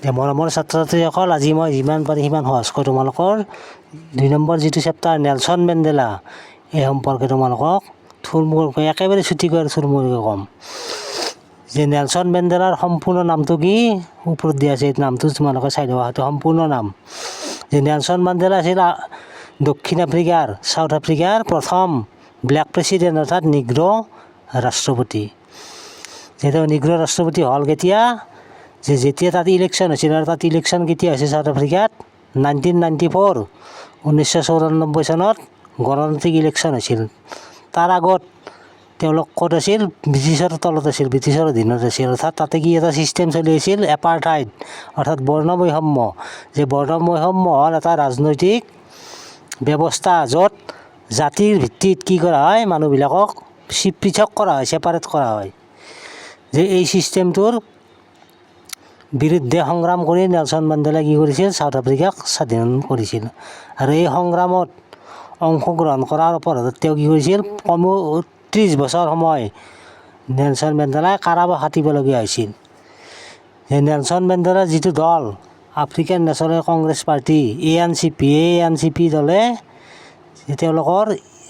মৰমৰ ছাত্ৰ ছাত্ৰীসকল, আজি মই যিমান পাৰি সিমান সহজকৈ তোমালোকৰ 2 নম্বৰ যিটো চেপ্টাৰ নেলছন মেণ্ডেলা এই সম্পৰ্কে তোমালোকক থুলমূলকৈ একেবাৰে ছুটিকৈ আৰু থুলমূলকৈ ক'ম যে নেলছন মেণ্ডেলাৰ সম্পূৰ্ণ নামটো কি ওপৰত দিয়া আছে। এই নামটো তোমালোকে চাই ল'বা, সেইটো সম্পূৰ্ণ নাম যে নেলছন মেণ্ডেলা আছিল দক্ষিণ আফ্ৰিকাৰ চাউথ আফ্ৰিকাৰ প্ৰথম ব্লেক প্ৰেছিডেণ্ট অৰ্থাৎ নিগ্ৰ ৰাষ্ট্ৰপতি। যেতিয়া নিগ্ৰ ৰাষ্ট্ৰপতি হ'ল কেতিয়া, যেতিয়া তাত ইলেকশ্যন হৈছিল, আৰু তাত ইলেকশ্যন কেতিয়া হৈছে চাউথ আফ্ৰিকাত 1994 1994 চনত গণতান্ত্ৰিক ইলেকশ্যন হৈছিল। তাৰ আগত তেওঁলোক ক'ত আছিল, ব্ৰিটিছৰ তলত আছিল, ব্ৰিটিছৰ অধীনত আছিল। অৰ্থাৎ তাতে কি এটা ছিষ্টেম চলি আছিল এপাৰ্থাইড অৰ্থাৎ বৰ্ণবৈষম্য। যে বৰ্ণবৈষম্য হ'ল এটা ৰাজনৈতিক ব্যৱস্থা য'ত জাতিৰ ভিত্তিত কি কৰা হয়, মানুহবিলাকক পৃথক কৰা হয়, ছেপাৰেট কৰা হয়। যে এই ছিষ্টেমটোৰ বিৰুদ্ধে সংগ্ৰাম কৰি নেলছন মেণ্ডেলাই কি কৰিছিল, চাউথ আফ্ৰিকাক স্বাধীন কৰিছিল। আৰু এই সংগ্ৰামত অংশগ্ৰহণ কৰাৰ ওপৰত তেওঁ কি কৰিছিল, কমেও 30 বছৰ সময় নেলছন মেণ্ডেলাই কাৰাবাস খাটিবলগীয়া হৈছিল। নেলছন মেণ্ডেলাৰ যিটো দল African national Congress party ANC দলে তেওঁলোকৰ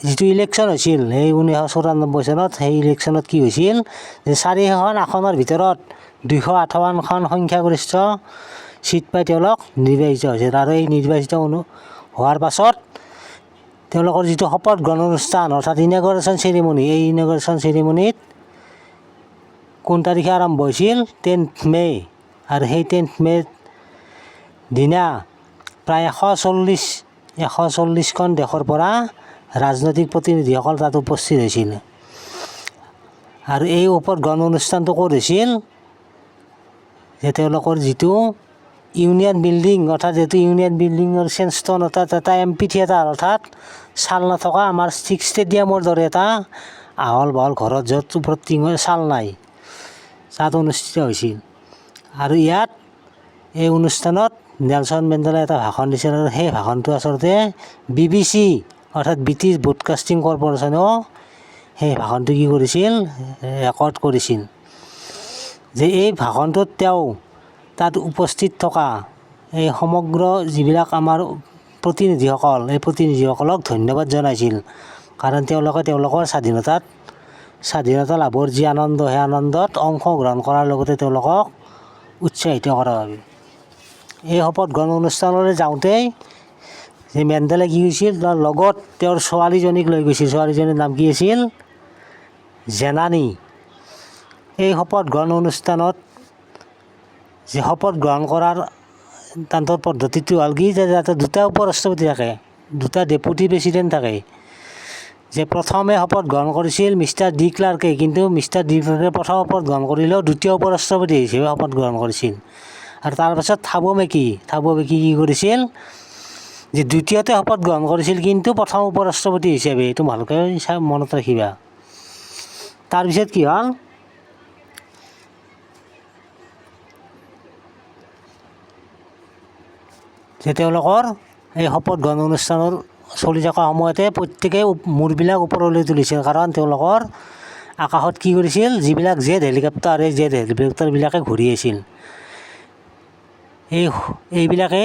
যিটো ইলেকশ্যন হৈছিল এই 1994 চনত, সেই ইলেকশ্যনত কি হৈছিল যে 400খন আসনৰ ভিতৰত 258খন সংখ্যাগৰিষ্ঠ চিট পাই তেওঁলোক নিৰ্বাচিত হৈছিল। আৰু এই নিৰ্বাচিত হোৱাৰ পাছত তেওঁলোকৰ যিটো শপত গ্ৰহণ অনুষ্ঠান অৰ্থাৎ ইনগৰেশ্যন চেৰিমনী, এই ইনগৰেশ্যন চেৰিমনীত কোন তাৰিখে আৰম্ভ হৈছিল, 10 মে। আৰু সেই 10 মে'ৰ দিনা প্ৰায় 140খন দেশৰ পৰা ৰাজনৈতিক প্ৰতিনিধিসকল তাত উপস্থিত হৈছিল। আৰু এই শপত গ্ৰহণ অনুষ্ঠানটো ক'ত হৈছিল, যে তেওঁলোকৰ যিটো ইউনিয়ন বিল্ডিং অৰ্থাৎ যিটো ইউনিয়ন বিল্ডিঙৰ চেঞ্চটন অৰ্থাৎ এটা এম্পি থিয়েটাৰ অৰ্থাৎ চাল নথকা আমাৰ ষ্টেডিয়ামৰ দৰে এটা আহল বহল ঘৰত য'ত ওপৰত চাল নাই, তাত অনুষ্ঠিত হৈছিল। আৰু ইয়াত এই অনুষ্ঠানত নেলছন মেণ্ডেলাই এটা ভাষণ দিছিল। আৰু সেই ভাষণটো আচলতে BBC অৰ্থাৎ ব্ৰিটিছ ব্ৰডকাষ্টিং কৰ্পৰেশ্যনেও সেই ভাষণটো কি কৰিছিল, ৰেকৰ্ড কৰিছিল। যে এই ভাষণটোত তেওঁ তাত উপস্থিত থকা এই সমগ্ৰ যিবিলাক আমাৰ প্ৰতিনিধিসকল, এই প্ৰতিনিধিসকলক ধন্যবাদ জনাইছিল। কাৰণ তেওঁলোকে তেওঁলোকৰ স্বাধীনতা লাভৰ যি আনন্দ, সেই আনন্দত অংশগ্ৰহণ কৰাৰ লগতে তেওঁলোকক উৎসাহিত কৰাৰ বাবে। এই শপত গ্ৰহণ অনুষ্ঠানলৈ যাওঁতেই যে মেণ্ডেলাই কি হৈছিল, তাৰ লগত তেওঁৰ ছোৱালীজনীক লৈ গৈছিল। ছোৱালীজনীৰ নাম কি আছিল, জেনানী। এই শপত গ্ৰহণ অনুষ্ঠানত যে শপত গ্ৰহণ কৰাৰ তান্ত্ৰৰ পদ্ধতিটো হ'ল কি, যে তাতে 2টা উপৰাষ্ট্ৰপতি থাকে, 2টা ডেপুটি প্ৰেছিডেণ্ট থাকে। যে প্ৰথমে শপত গ্ৰহণ কৰিছিল মিষ্টাৰ ডি ক্লাৰ্কে, কিন্তু মিষ্টাৰ ডি ক্লাৰ্কে প্ৰথম শপত গ্ৰহণ কৰিলেও দ্বিতীয় উপৰাষ্ট্ৰপতি হিচাপে শপত গ্ৰহণ কৰিছিল। আৰু তাৰপাছত থাবো মেকি কি কৰিছিল, যে দ্বিতীয়তে শপত গ্ৰহণ কৰিছিল কিন্তু প্ৰথম উপৰাষ্ট্ৰপতি হিচাপে। এইটো ভালকৈ মনত ৰাখিবা। তাৰপিছত কি হ'ল, যে তেওঁলোকৰ এই শপত গ্ৰহণ অনুষ্ঠানৰ চলি থকা সময়তে প্ৰত্যেকেই মূৰবিলাক ওপৰলৈ তুলিছিল। কাৰণ তেওঁলোকৰ আকাশত কি কৰিছিল, যিবিলাক জেট হেলিকপ্টাৰ, এই জেট হেলিকপ্টাৰবিলাকে ঘূৰি আছিল। এইবিলাকে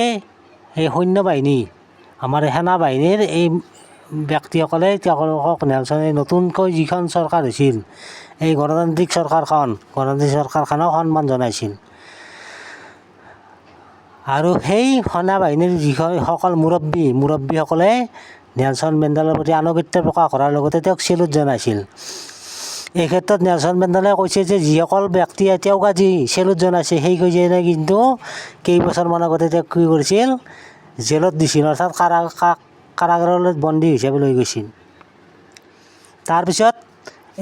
এই সৈন্যবাহিনী, আমাৰ সেনাবাহিনীৰ এই ব্যক্তিসকলে তেওঁলোকক নেলছনে নতুনকৈ যিখন চৰকাৰ হৈছিল, এই গণতান্ত্ৰিক চৰকাৰখনক সন্মান জনাইছিল। আৰু সেই সেনাবাহিনীৰ যিসকল মুৰব্বীসকলে নেলছন মেণ্ডেলাৰ প্ৰতি আনুগত্য প্ৰকাশ কৰাৰ লগতে তেওঁক চেলুট জনাইছিল। এই ক্ষেত্ৰত নেলছন মেণ্ডেলাই কৈছে যে যিসকল ব্যক্তিয়ে তেওঁক আজি চেলুট জনাইছে, সেই কেইজনে কিন্তু কেইবছৰমান আগতে তেওঁক কি কৰিছিল, জেলত দিছিল, অৰ্থাৎ কাৰাগাৰলৈ বন্দী হিচাপে লৈ গৈছিল। তাৰপিছত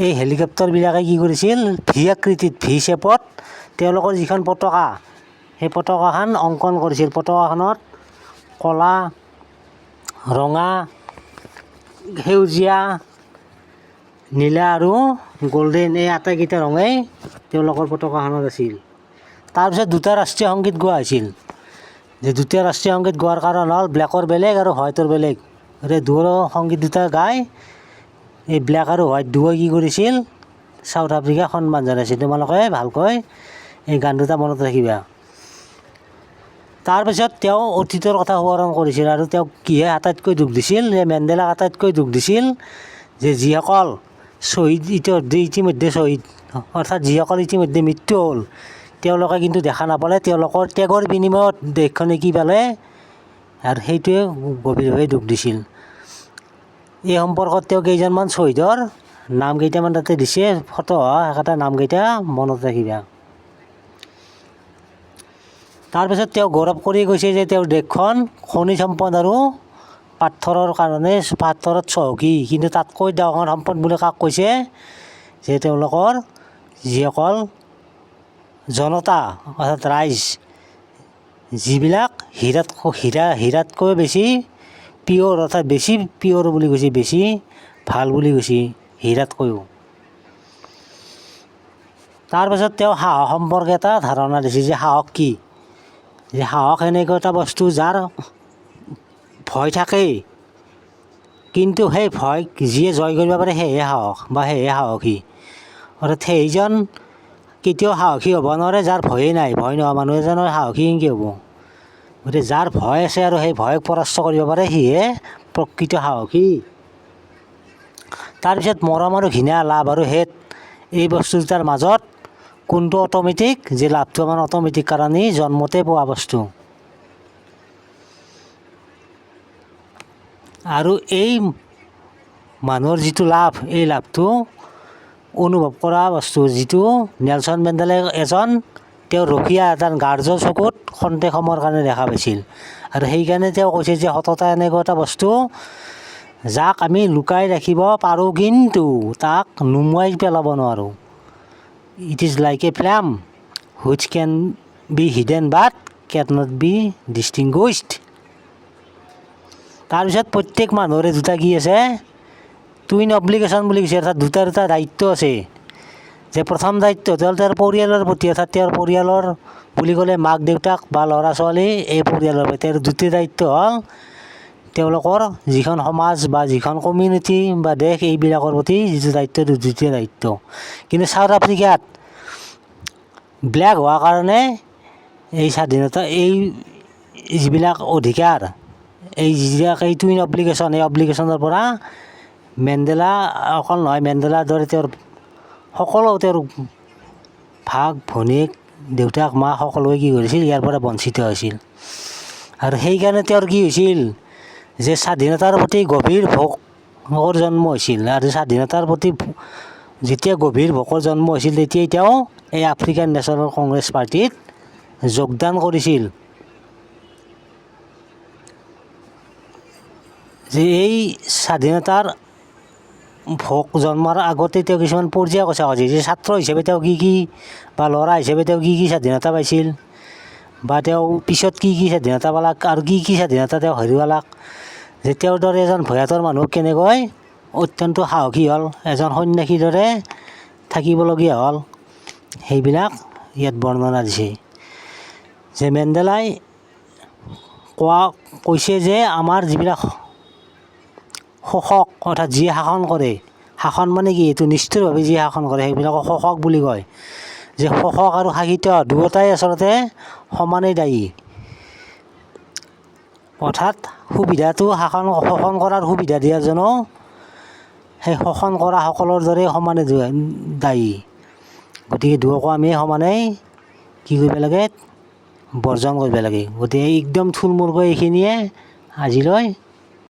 এই হেলিকপ্টাৰবিলাকে কি কৰিছিল, ভি আকৃতিত, ভি শ্বেপত তেওঁলোকৰ যিখন পতাকা, সেই পতাকাখন অংকন কৰিছিল। পতাকাখনত ক'লা, ৰঙা, সেউজীয়া, নীলা আৰু গল্ডেন, এই আটাইকেইটা ৰঙেই তেওঁলোকৰ পতাকাখনত আছিল। তাৰপিছত 2টা ৰাষ্ট্ৰীয় সংগীত গোৱা হৈছিল। যে 2টা ৰাষ্ট্ৰীয় সংগীত গোৱাৰ কাৰণ হ'ল ব্লেকৰ বেলেগ আৰু হোৱাইটৰ বেলেগ। এই দুয়ো সংগীত 2টা গাই এই ব্লেক আৰু হোৱাইট দুয়োই কি কৰিছিল, চাউথ আফ্ৰিকাক সন্মান জনাইছিল। তোমালোকে ভালকৈ এই গান 2টা মনত ৰাখিবা। তাৰপিছত তেওঁ অতীতৰ কথা সোঁৱৰণ কৰিছিল আৰু তেওঁক কিহে আটাইতকৈ দুখ দিছিল, যে মেণ্ডেলাক আটাইতকৈ দুখ দিছিল যে যিসকল শ্বহীদ ইতিমধ্যে শ্বহীদ, অৰ্থাৎ যিসকল ইতিমধ্যে মৃত্যু হ'ল, তেওঁলোকে কিন্তু দেখা নাপালে, তেওঁলোকৰ ত্যাগৰ বিনিময়ত দেশখনে কি পালে, আৰু সেইটোৱে গভীৰভাৱে দুখ দিছিল। এই সম্পৰ্কত তেওঁ কেইজনমান শ্বহীদৰ নাম কেইটামান তাতে দিছে, ফটো একেটা নামকেইটা মনত ৰাখিবা। তাৰপিছত তেওঁ গৌৰৱ কৰি কৈছে যে তেওঁৰ দেশখন খনিজ সম্পদ আৰু পাথৰৰ কাৰণে পাথৰত চহকী, কিন্তু তাতকৈ ডাঙৰ সম্পদ বুলি কাক কৈছে, যে তেওঁলোকৰ যিসকল জনতা অৰ্থাৎ ৰাইজ, যিবিলাক হীৰাতকৈ বেছি পিয়'ৰ, অৰ্থাৎ বেছি পিয়'ৰ বুলি কৈছে, বেছি ভাল বুলি কৈছে হীৰাতকৈও। তাৰপাছত তেওঁ সাহস সম্পৰ্কে এটা ধাৰণা দিছে, যে সাহস কি, যে সাহস এনেকুৱা এটা বস্তু যাৰ ভয় থাকেই, কিন্তু সেই ভয় যিয়ে জয় কৰিব পাৰে সেয়ে সাহস বা সেয়ে সাহসী। অৰ্থাৎ সেইজন কেতিয়াও সাহসী হ'ব নোৱাৰে যাৰ ভয়েই নাই, ভয় নোহোৱা মানুহ এজনৰ সাহসী কেনেকৈ হ'ব। গতিকে যাৰ ভয় আছে আৰু সেই ভয়ক পৰাস্ত কৰিব পাৰে সিহে প্ৰকৃত সাহসী। তাৰপিছত মৰম আৰু ঘৃণা, লাভ আৰু হেট, এই বস্তু দুটাৰ মাজত কোনটো অট'মেটিক, যে লাভটো আমাৰ অট'মেটিক, কাৰণ ই জন্মতে পোৱা বস্তু। আৰু এই মানুহৰ যিটো লাভ, এই লাভটো অনুভৱ কৰা বস্তু, যিটো নেলছন মেণ্ডেলাই তেওঁৰ ৰখীয়া এজন গাৰ্জৰ চকুত খন্তেক সময়ৰ কাৰণে দেখা পাইছিল, আৰু সেইকাৰণে তেওঁ কৈছে যে সততা এনেকুৱা এটা বস্তু যাক আমি লুকাই ৰাখিব পাৰোঁ, কিন্তু তাক নুমুৱাই পেলাব নোৱাৰোঁ। It is like a flame which can be hidden but can not be distinguished. তাৰপিছত প্ৰত্যেক মানুহৰে দুটা কি আছে, টুইন অব্লিগেশ্যন বুলি কৈছে, অৰ্থাৎ দুটা দায়িত্ব আছে। যে প্ৰথম দায়িত্বটো হ'ল তেওঁৰ পৰিয়ালৰ প্ৰতি, অৰ্থাৎ তেওঁৰ পৰিয়ালৰ বুলি ক'লে মাক দেউতাক বা ল'ৰা ছোৱালী, এই পৰিয়ালৰ প্ৰতি। আৰু দ্বিতীয় দায়িত্ব হ'ল তেওঁলোকৰ যিখন সমাজ বা যিখন কমিউনিটি বা দেশ, এইবিলাকৰ প্ৰতি যিটো দায়িত্ব, দ্বিতীয় দায়িত্ব। কিন্তু চাউথ আফ্ৰিকাত ব্লেক হোৱাৰ কাৰণে এই স্বাধীনতা, এই যিবিলাক অধিকাৰ, এই যিবিলাক এই টুইন অব্লিগেশ্যন, এই অব্লিগেশ্যনৰ পৰা মেণ্ডেলা অকল নহয়, মেণ্ডেলাৰ দৰে তেওঁৰ সকলো, তেওঁৰ ভাগ ভনীয়েক, দেউতাক মা সকলোৱে কি কৰিছিল, ইয়াৰ পৰা বঞ্চিত হৈছিল। আৰু সেইকাৰণে তেওঁৰ কি হৈছিল, যে স্বাধীনতাৰ প্ৰতি গভীৰ ভোকৰ জন্ম হৈছিল। আৰু স্বাধীনতাৰ প্ৰতি যেতিয়া গভীৰ ভোকৰ জন্ম হৈছিল, তেতিয়াই তেওঁ এই আফ্ৰিকান নেশ্যনেল কংগ্ৰেছ পাৰ্টীত যোগদান কৰিছিল। যে এই স্বাধীনতাৰ ভোক জন্মাৰ আগতে তেওঁ কিছুমান পৰ্যায়ৰ কথা কৈছে, যে ছাত্ৰ হিচাপে তেওঁ কি বা ল'ৰা হিচাপে তেওঁ কি স্বাধীনতা পাইছিল, বা তেওঁ পিছত কি স্বাধীনতা পালাক, আৰু কি স্বাধীনতা তেওঁ হেৰুৱালাক। যে তেওঁৰ দৰে এজন ভয়াতৰ মানুহ কেনেকৈ অত্যন্ত সাহসী হ'ল, এজন সন্যাসীৰ দৰে থাকিবলগীয়া হ'ল, সেইবিলাক ইয়াত বৰ্ণনা দিছে। যে মেণ্ডেলাই কৈছে যে আমাৰ যিবিলাক শোষক, অৰ্থাৎ যিয়ে শাসন কৰে, শাসন মানে কি, এইটো নিষ্ঠুৰভাৱে যিয়ে শাসন কৰে সেইবিলাকক শোষক বুলি কয়। যে শোষক আৰু শাসিত দুয়োটাই আচলতে সমানেই দায়ী। অৰ্থাৎ সুবিধাটো শোষণ কৰাৰ সুবিধা দিয়াজনো সেই শোষণ কৰা সকলৰ দৰে সমানে দায়ী। গতিকে দুয়োকো আমি সমানেই কি কৰিব লাগে, বৰ্জন কৰিব লাগে। গতিকে একদম থুলমূলকৈ এইখিনিয়ে আজিলৈ